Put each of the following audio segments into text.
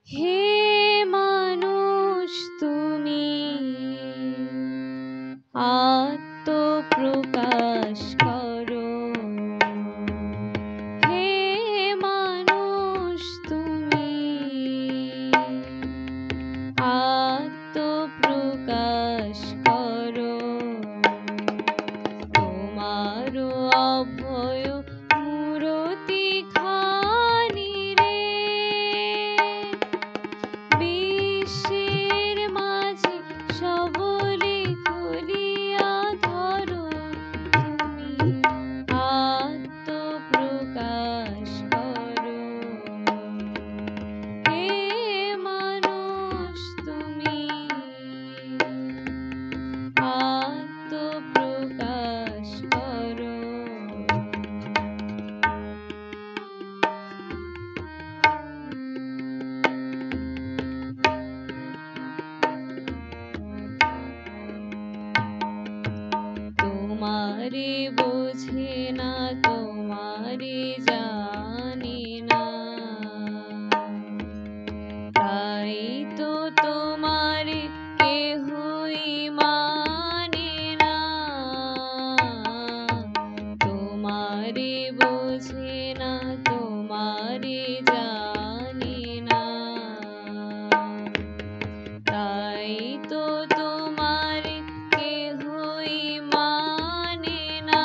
হে মানুষ তুমি আত্মপ্রকাশ করো। হে মানুষ তুমি আত্মপ্রকাশ করো। তোমার অভয় মূরতি খানি রে বিশ্বের মাঝে সবলে খুলিয়া ধরো। তুমি আত্মপ্রকাশ করো। হে মানুষ তুমি আত্মপ্রকাশ করো। তোমারে বোঝে না, তোমারে জানে না, তাই তো তোমারে কেহই মানে না। তোমারে বোঝে না, তোমারে জানে না, তাই তো তোমারে কেহই মানে না।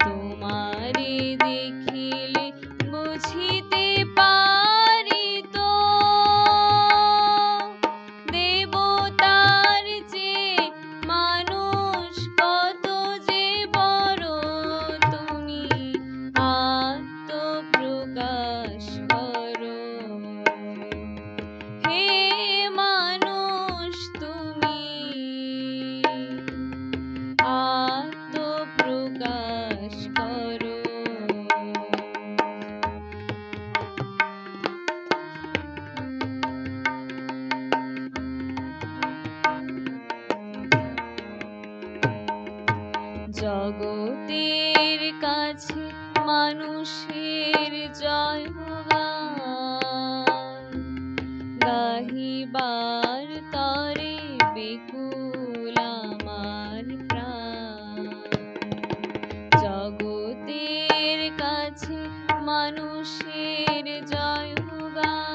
তোমারে দেখিলে বুঝিতে পারি তো দেবতার চেয়ে মানুষ কত যে বড়। তুমি আত্মপ্রকাশ করো। হে মানুষ তুমি আত্মপ্রকাশ করো। জগতের কাছে মানুষের জয়গান গাহিবার তরে বেকুল আমার প্রাণ। জগতের কাছে মানুষের জয়গান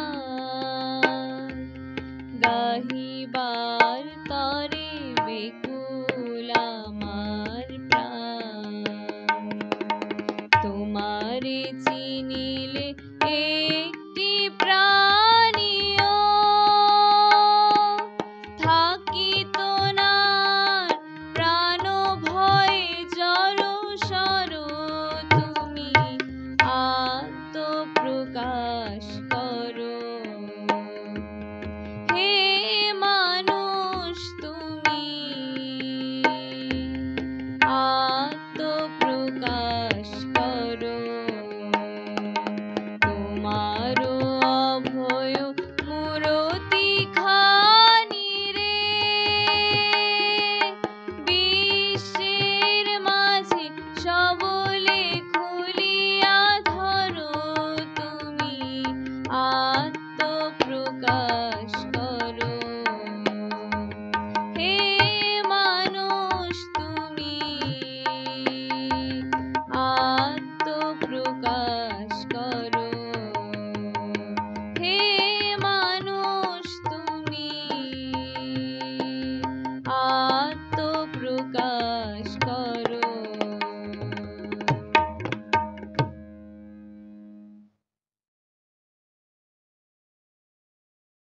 গাহিবার তরে বেকুল আমার প্রাণ। তোমারে চিনিলে